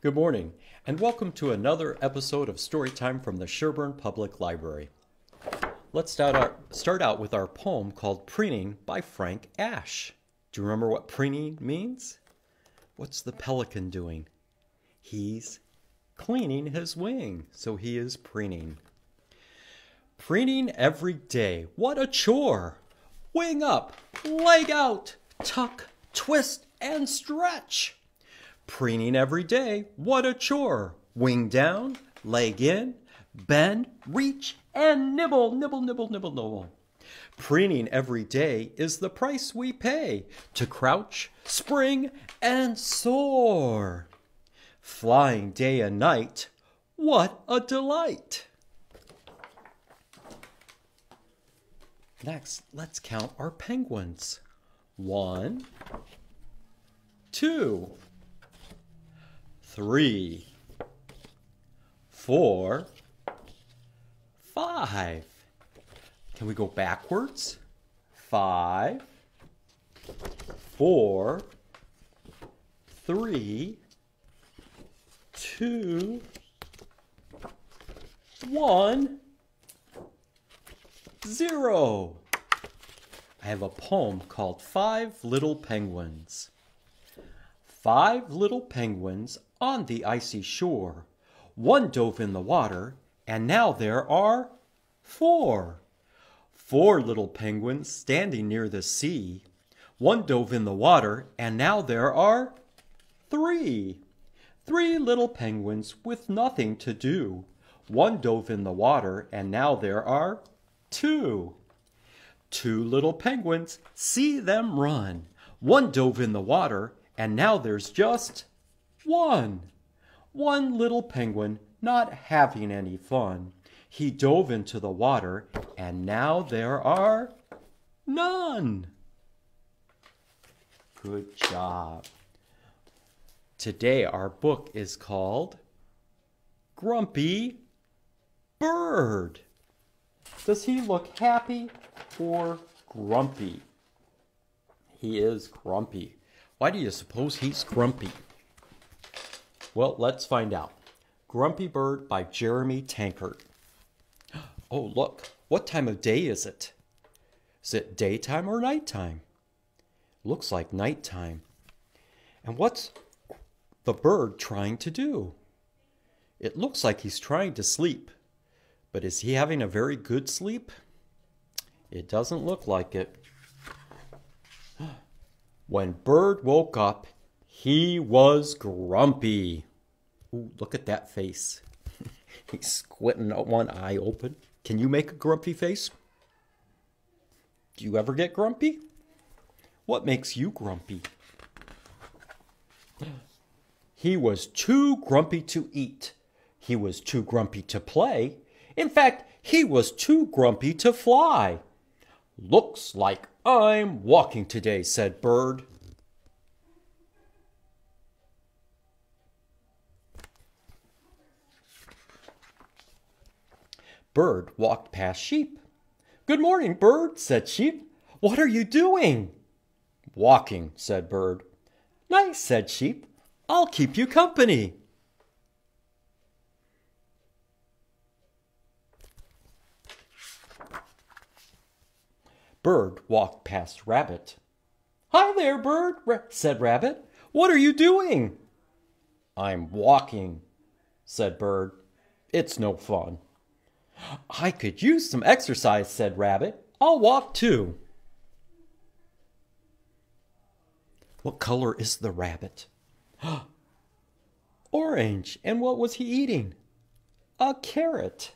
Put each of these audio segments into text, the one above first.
Good morning, and welcome to another episode of Storytime from the Sherburne Public Library. Let's start out with our poem called Preening by Frank Ash. Do you remember what preening means? What's the pelican doing? He's cleaning his wing, so he is preening. Preening every day, what a chore! Wing up, leg out, tuck, twist, and stretch. Preening every day, what a chore! Wing down, leg in, bend, reach, and nibble, nibble, nibble, nibble, nibble. Preening every day is the price we pay to crouch, spring, and soar. Flying day and night, what a delight! Next, let's count our penguins. 1, 2, 3, 4, 5. Can we go backwards? 5, 4, 3, 2, 1, 0. I have a poem called 5 Little Penguins. 5 little penguins on the icy shore. One dove in the water, and now there are 4. 4 little penguins standing near the sea. One dove in the water, and now there are 3. 3 little penguins with nothing to do. One dove in the water, and now there are 2. 2 little penguins, see them run. One dove in the water, and now there's just 1. 1 little penguin not having any fun. He dove into the water, and now there are none. Good job. Today our book is called Grumpy Bird. Does he look happy or grumpy? He is grumpy. Why do you suppose he's grumpy? Well, let's find out. Grumpy Bird by Jeremy Tankard. Oh, look. What time of day is it? Is it daytime or nighttime? Looks like nighttime. And what's the bird trying to do? It looks like he's trying to sleep. But is he having a very good sleep? It doesn't look like it. When Bird woke up, he was grumpy. Ooh, look at that face. He's squinting one eye open. Can you make a grumpy face? Do you ever get grumpy? What makes you grumpy? He was too grumpy to eat. He was too grumpy to play. In fact, he was too grumpy to fly. Looks like I'm walking today, said Bird. Bird walked past Sheep. Good morning, Bird, said Sheep. What are you doing? Walking, said Bird. Nice, said Sheep. I'll keep you company. Bird walked past Rabbit. Hi there, Bird, said Rabbit. What are you doing? I'm walking, said Bird. It's no fun. I could use some exercise, said Rabbit. I'll walk too. What color is the rabbit? Orange. And what was he eating? A carrot.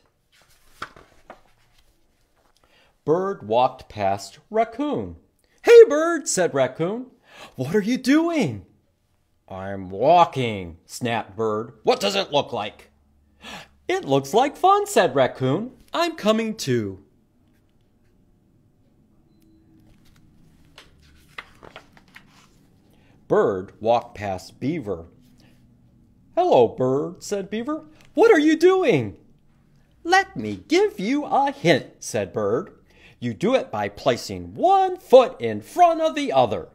Bird walked past Raccoon. Hey, Bird, said Raccoon. What are you doing? I'm walking, snapped Bird. What does it look like? It looks like fun, said Raccoon. I'm coming too. Bird walked past Beaver. Hello, Bird, said Beaver. What are you doing? Let me give you a hint, said Bird. You do it by placing one foot in front of the other.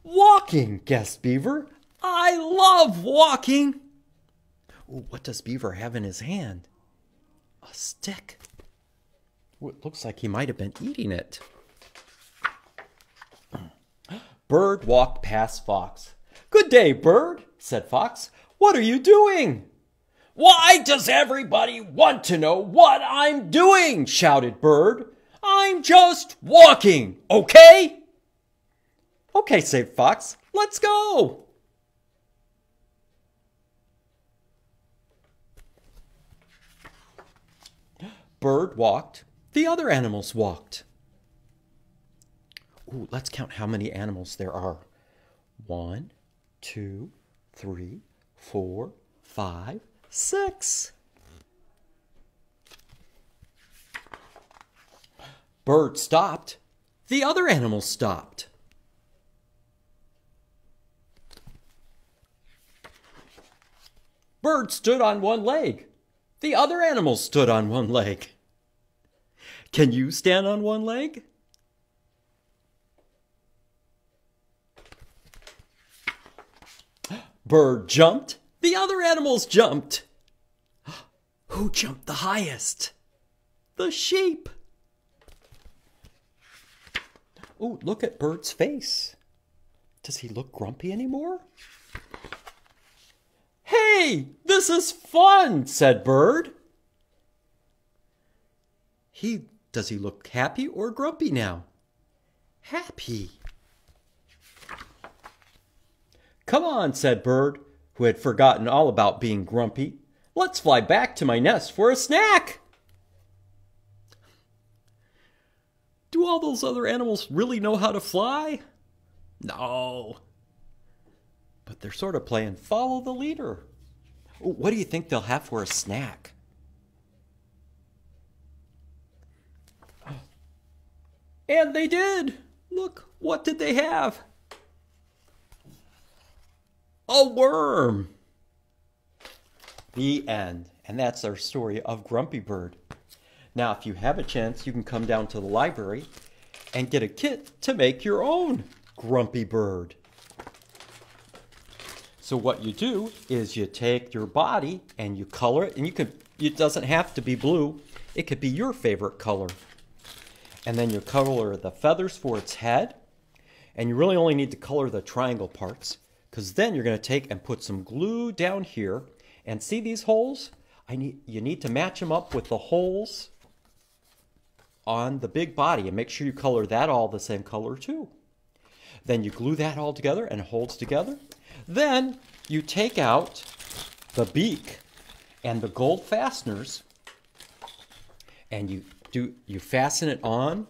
Walking, guessed Beaver. I love walking. Ooh, what does Beaver have in his hand? A stick. Ooh, it looks like he might have been eating it. Bird walked past Fox. "Good day, Bird," said Fox. "What are you doing?" "Why does everybody want to know what I'm doing?" shouted Bird. "I'm just walking, okay?" "Okay," said Fox. "Let's go." Bird walked. The other animals walked. Ooh, let's count how many animals there are. 1, 2, 3, 4, 5, 6. Bird stopped. The other animals stopped. Bird stood on one leg. The other animals stood on one leg. Can you stand on one leg? Bird jumped. The other animals jumped. Who jumped the highest? The sheep. Oh, look at Bird's face. Does he look grumpy anymore? "Hey, this is fun," said Bird. Does he look happy or grumpy now? Happy. "Come on," said Bird, who had forgotten all about being grumpy. "Let's fly back to my nest for a snack." Do all those other animals really know how to fly? No. But they're sort of playing follow the leader. Oh, what do you think they'll have for a snack? And they did. Look, what did they have? A worm. The end. And that's our story of Grumpy Bird. Now, if you have a chance, you can come down to the library and get a kit to make your own Grumpy Bird. So what you do is you take your body and you color it, and it doesn't have to be blue. It could be your favorite color. And then you color the feathers for its head. And you really only need to color the triangle parts, because then you're going to take and put some glue down here. And see these holes? You need to match them up with the holes on the big body, and make sure you color that all the same color too. Then you glue that all together and it holds together. Then you take out the beak and the gold fasteners, and you fasten it on,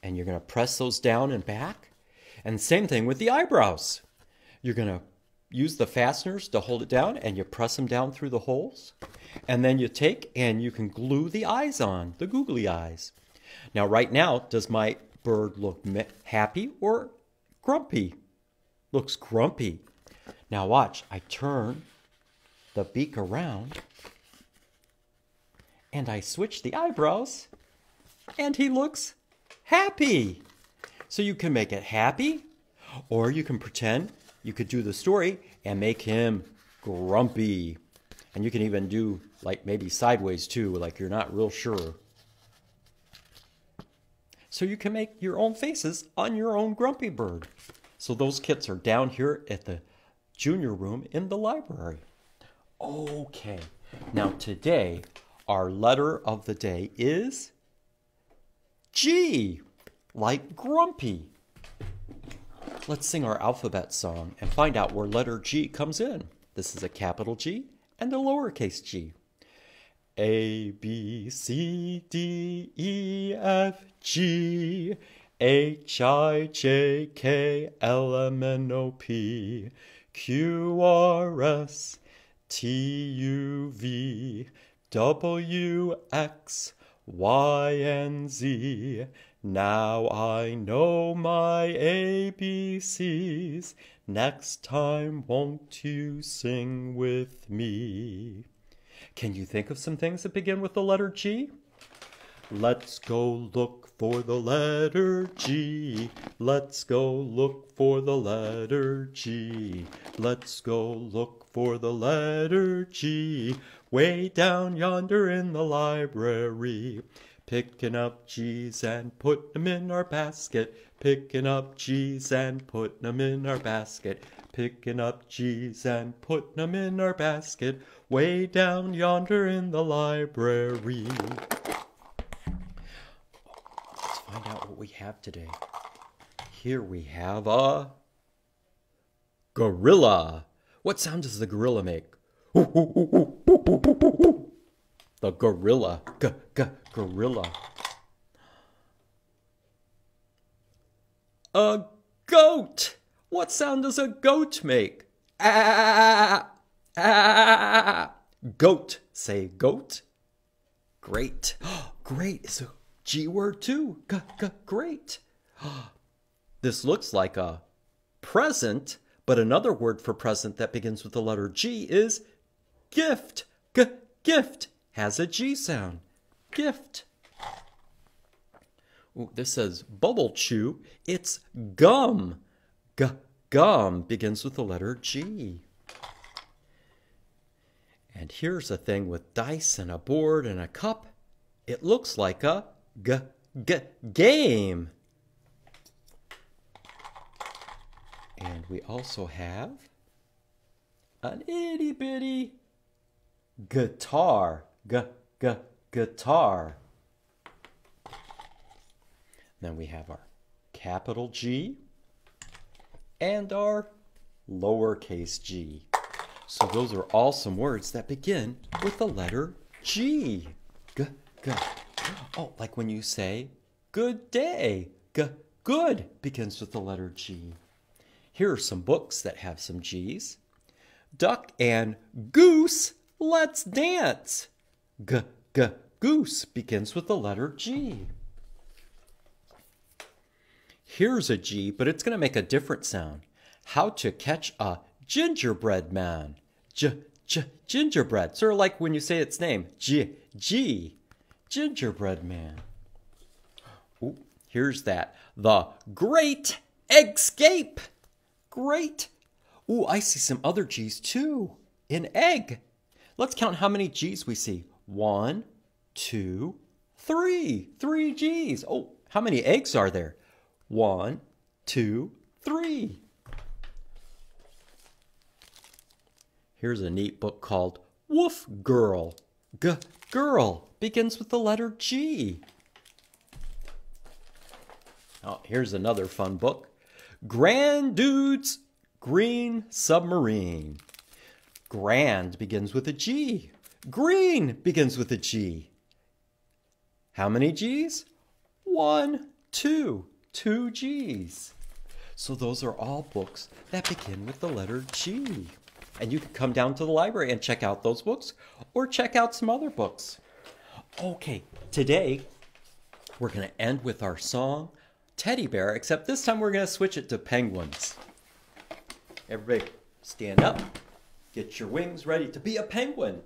and you're going to press those down and back. And same thing with the eyebrows. You're going to use the fasteners to hold it down, and you press them down through the holes. And then you take and you can glue the eyes on, the googly eyes. Now, right now, does my bird look happy or grumpy? Looks grumpy. Now watch, I turn the beak around and I switch the eyebrows and he looks happy. So you can make it happy, or you can pretend you could do the story and make him grumpy. And you can even do like maybe sideways too, like you're not real sure. So you can make your own faces on your own Grumpy Bird. So those kits are down here at the junior room in the library. Okay, now today our letter of the day is G, like grumpy. Let's sing our alphabet song and find out where letter G comes in. This is a capital G and a lowercase g. A, B, C, D, E, F, G, H, I, J, K, L, M, N, O, P, Q, R, S, T, U, V, W, X, Y, and Z. Now I know my ABCs. Next time, won't you sing with me? Can you think of some things that begin with the letter G? Let's go look for the letter G. Let's go look for the letter G. Let's go look for the letter G, way down yonder in the library. Picking up G's and putting them in our basket. Picking up G's and putting them in our basket. Picking up G's and putting them in our basket. Way down yonder in the library. Let's find out what we have today. Here we have a gorilla. What sound does the gorilla make? The gorilla. Gorilla. A goat. What sound does a goat make? Ah, ah. Goat. Say goat. Great. Great is a G word too. Great. This looks like a present, but another word for present that begins with the letter G is gift. Gift has a G sound. Gift. Ooh, this says bubble chew. It's gum. Gum begins with the letter G. And here's a thing with dice and a board and a cup. It looks like a game. And we also have an itty bitty guitar. Guitar. Then we have our capital G and our lowercase g. So those are all some words that begin with the letter G. Oh, like when you say good day. Good begins with the letter G. Here are some books that have some G's. Duck and Goose, let's dance. Goose begins with the letter G. Here's a G, but it's going to make a different sound. How to Catch a Gingerbread Man. Gingerbread. Sort of like when you say its name. G. Gingerbread Man. Ooh, here's that. The Great Escape. Great. Ooh, I see some other G's too. In egg. Let's count how many G's we see. 1, 2, 3. 3 G's. Oh, how many eggs are there? 1, 2, 3. Here's a neat book called Woof Girl. Girl begins with the letter G. Oh, here's another fun book. Grand Dude's Green Submarine. Grand begins with a G. Green begins with a G. How many G's? 1, 2. 2 G's. So those are all books that begin with the letter G. And you can come down to the library and check out those books or check out some other books. Okay, today we're going to end with our song, Teddy Bear, except this time we're going to switch it to penguins. Everybody stand up, get your wings ready to be a penguin.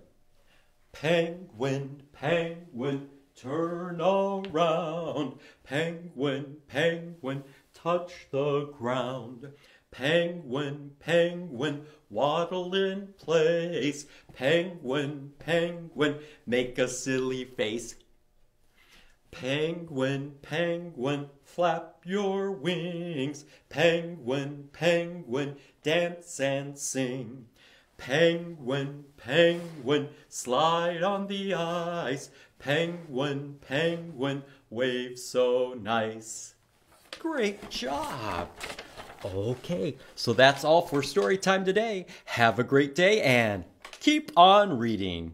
Penguin, penguin, turn around. Penguin, penguin, touch the ground. Penguin, penguin, waddle in place. Penguin, penguin, make a silly face. Penguin, penguin, flap your wings. Penguin, penguin, dance and sing. Penguin, penguin, slide on the ice. Penguin, penguin, wave so nice. Great job. Okay, so that's all for story time today. Have a great day and keep on reading.